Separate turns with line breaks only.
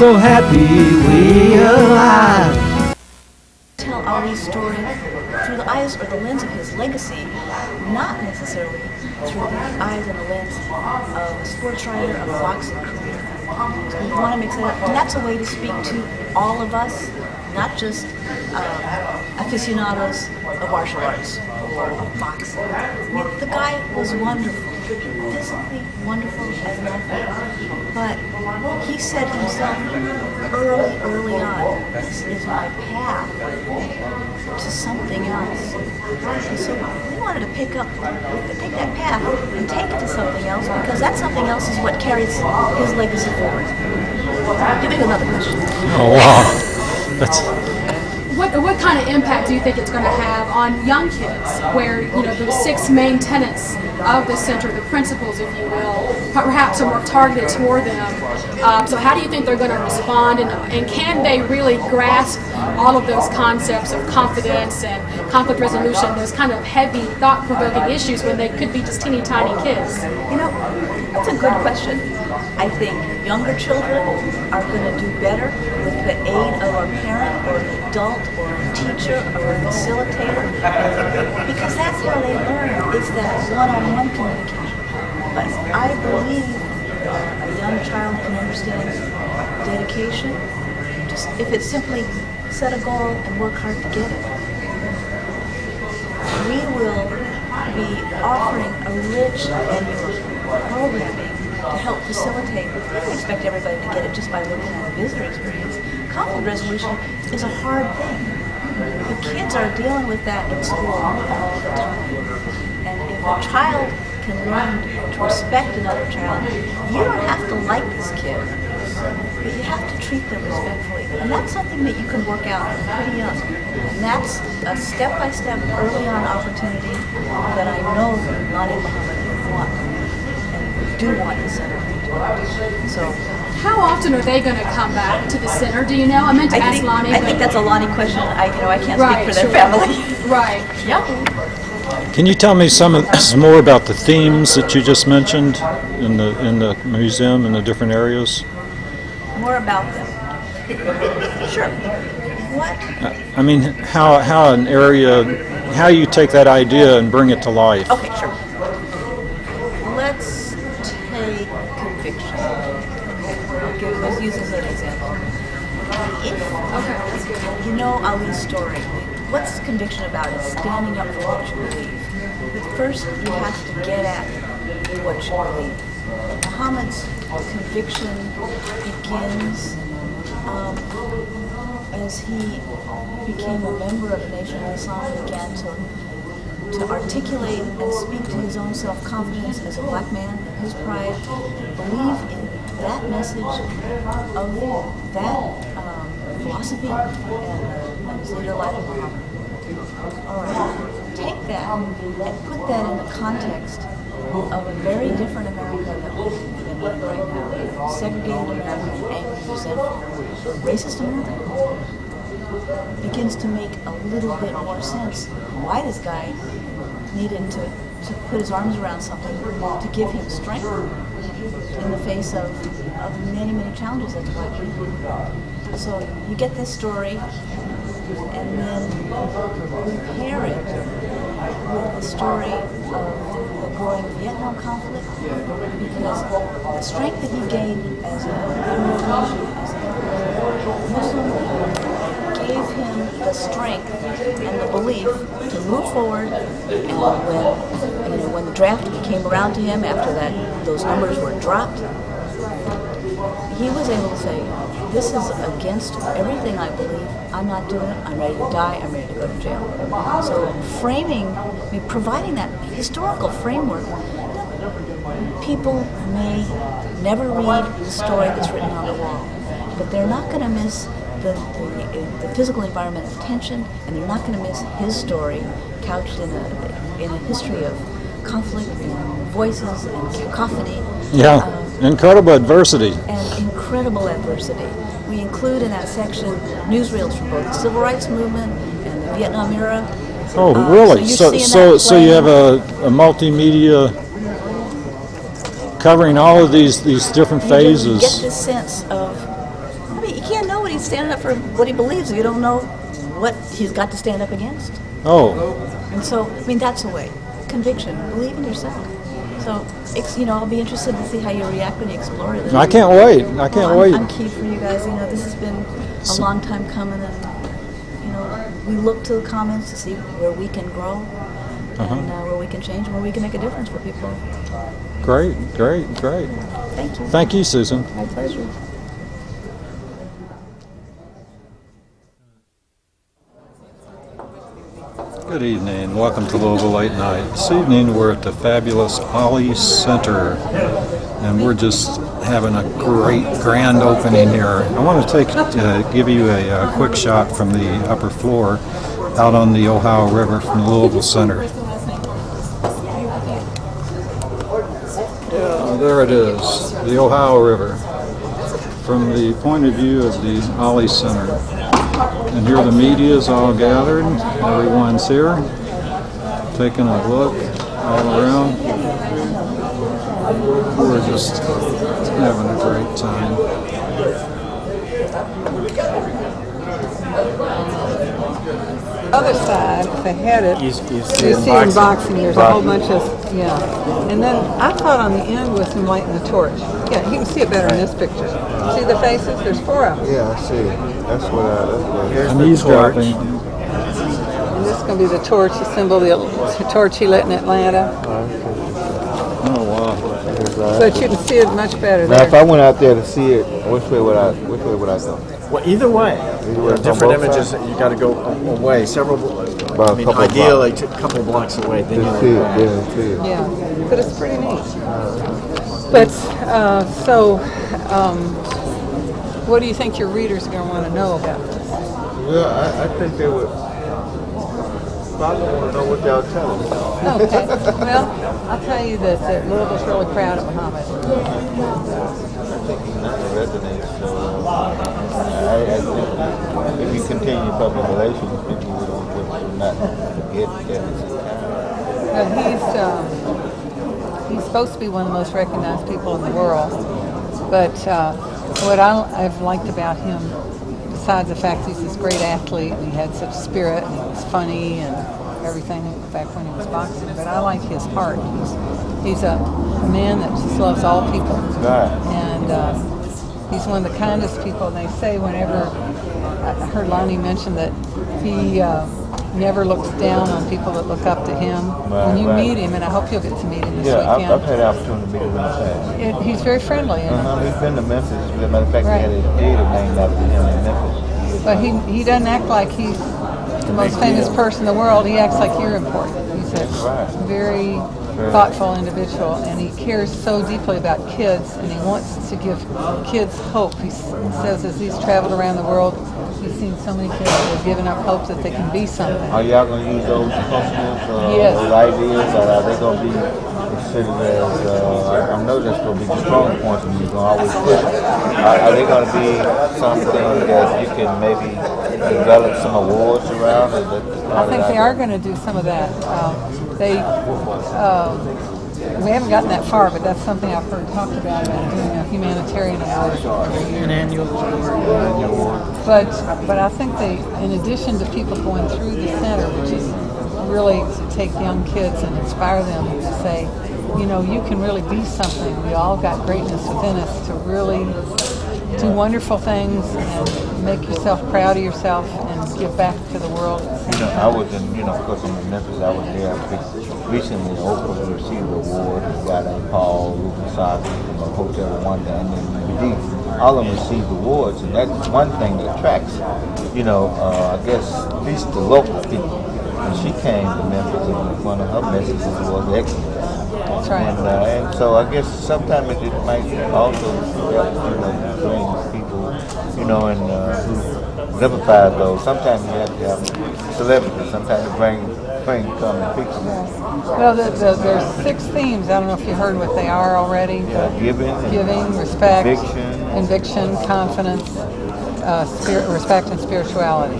so happy we alive.
Tell Ali's story through the eyes or the lens of his legacy, not necessarily through the eyes and the lens of a sports writer, of a boxing career. So we want to mix it up. And that's a way to speak to all of us, not just aficionados of martial arts or of boxing. The guy was wonderful, physically wonderful as an athlete, but he said himself early on, this is my path to something else. And so we wanted to take that path and take it to something else, because that something else is what carries his legacy forward. Give me another question.
Oh wow, that's.
What kind of impact do you think it's going to have on young kids, where the 6 main tenets of the center, the principles, if you will, perhaps are more targeted toward them? So how do you think they're going to respond, and can they really grasp all of those concepts of confidence and conflict resolution, those kind of heavy, thought-provoking issues when they could be just teeny tiny kids?
That's a good question. I think younger children are going to do better with the aid of a parent or an adult or a teacher or a facilitator, because that's how they learn. It's that one-on-one communication. But I believe a young child can understand dedication, just if it's simply set a goal and work hard to get it. We will be offering a rich annual programming to help facilitate. We don't expect everybody to get it just by looking at a visitor experience. Conflict resolution is a hard thing. The kids are dealing with that in school all the time. And if a child can learn to respect another child, you don't have to like this kid, but you have to treat them respectfully. And that's something that you can work out pretty young. And that's a step-by-step, early-on opportunity that I know Lonnie Muhammad want. Do want the center to. So,
how often are they going to come back to the center? Do you know? I meant to ask Lonnie.
I think that's a Lonnie question. I can't
right,
speak for their
sure.
family.
Right.
Yeah.
Can you tell me some more about the themes that you just mentioned in the museum and the different areas?
More about them. Sure. What?
I mean, how an area, how you take that idea and bring it to life.
Okay, sure. Let's take conviction. Let's use this as an example. If you know Ali's story, what's conviction about? It's standing up for what you believe. But first, you have to get at what you believe. Muhammad's conviction begins as he became a member of the Nation of Islam and began to articulate and speak to his own self-confidence as a black man, his pride, believe in that message of that philosophy and his leader, Muhammad. All right, take that and put that in the context of a very different America that we live in right now. Segregated America, angry, resentful, racist America begins to make a little bit more sense why this guy needed to put his arms around something to give him strength in the face of many, many challenges that the black people. So you get this story and then we pair it with the story of the growing Vietnam conflict, because the strength that he gained as a Muslim gave him the strength and the belief to move forward. And when the draft came around to him after those numbers were dropped, he was able to say, this is against everything I believe. I'm not doing it. I'm ready to die. I'm ready to go to jail. So providing that historical framework, people may never read the story that's written on the wall, but they're not going to miss the physical environment of tension, and they're not going to miss his story couched in a history of conflict and voices and cacophony.
Yeah, incredible adversity.
And incredible adversity. We include in that section newsreels from both the Civil Rights Movement and the Vietnam era.
Oh, really? So you have a multimedia covering all of these different phases.
You get this sense of he's standing up for what he believes if you don't know what he's got to stand up against.
Oh,
And so, I mean, that's the way. Conviction. Believe in yourself. So, I'll be interested to see how you react when you explore it.
I can't wait. I can't wait.
I'm key for you guys. This has been a long time coming, and we look to the comments to see where we can grow, and where we can change, where we can make a difference for people.
Great.
Thank you.
Thank you, Susan.
My pleasure.
Good evening. Welcome to Louisville Late Night. This evening we're at the fabulous Ollie Center, and we're just having a great grand opening here. I want to give you a quick shot from the upper floor out on the Ohio River from the Louisville Center. Yeah, there it is, the Ohio River, from the point of view of the Ollie Center. And here the media is all gathered. Everyone's here, taking a look all around. We're just having a great time.
Other side, if they had it,
You
see in boxing, there's a whole bunch of, And then I thought on the end was him lighting the torch. Yeah, you can see it better in this picture. See the faces? There's 4 of them.
Yeah, I see. That's what here's
And
the
he's
torch.
dropping.
And this is going to be the torch, the symbol of the torch he lit in Atlanta.
Oh, wow.
But you can see it much better
Now, if
there.
I went out there to see it, which way would I go?
Well, either way,
Either way,
different
on both
images.
sides?
You got to go away several.
About a couple of
ideally, a couple of blocks away. Then
Just see
you're
it, yeah, see it.
Yeah, but it's pretty neat. But, what do you think your readers are going to want to know about this?
Well, I think they would probably want to know what y'all telling me.
Okay. Well, I'll tell you that Louisville's really proud of Muhammad.
I think nothing resonates. So, I think if you continue public relations, people would not forget that.
He's supposed to be one of the most recognized people in the world. But what I've liked about him, besides the fact he's this great athlete and he had such spirit and he was funny and everything back when he was boxing, but I like his heart. He's a man that just loves all people.
Right.
And he's one of the kindest people. And they say whenever, I heard Lonnie mention that he never looks down on people that look up to him. When you meet him, and I hope you'll get to meet him this weekend.
I've had the opportunity to meet him in the past.
He's very friendly.
He's been to Memphis. As a matter of fact,
Right.
he had a theater named after him in Memphis.
But he doesn't act like he's the most famous person in the world. He acts like you're important. He's a very thoughtful individual, and he cares so deeply about kids, and he wants to give kids hope. He says as he's traveled around the world, he's seen so many kids that have given up hope that they can be something.
Are y'all going to use those principles,
Yes.
those ideas, or are they going to be considered as, I know that's going to be strong points and you're going to always push. Are they going to be something that you can maybe develop some awards around?
I think they are going to do some of that. We haven't gotten that far, but that's something I've heard talked about doing a humanitarian award every year.
An annual award.
But I think in addition to people going through the center, which is really to take young kids and inspire them to say, you can really be something. We all got greatness within us to really do wonderful things and make yourself proud of yourself and give back to the world at the same time.
I was in, of course, I'm in Memphis. I was there recently. Oprah received the award. A guy named Paul Rubensaki from the Hotel Rwanda, and then all of them received awards, and that's one thing that attracts, I guess at least the local people. And she came to Memphis, and one of her messages was excellence.
That's right.
And so I guess sometimes it might also help, bring people, and who exemplify those. Sometimes you have to have celebrities. Sometimes you bring come and fix them.
Well, there's 6 themes. I don't know if you heard what they are already.
Giving,
respect,
conviction,
confidence, respect, and spirituality.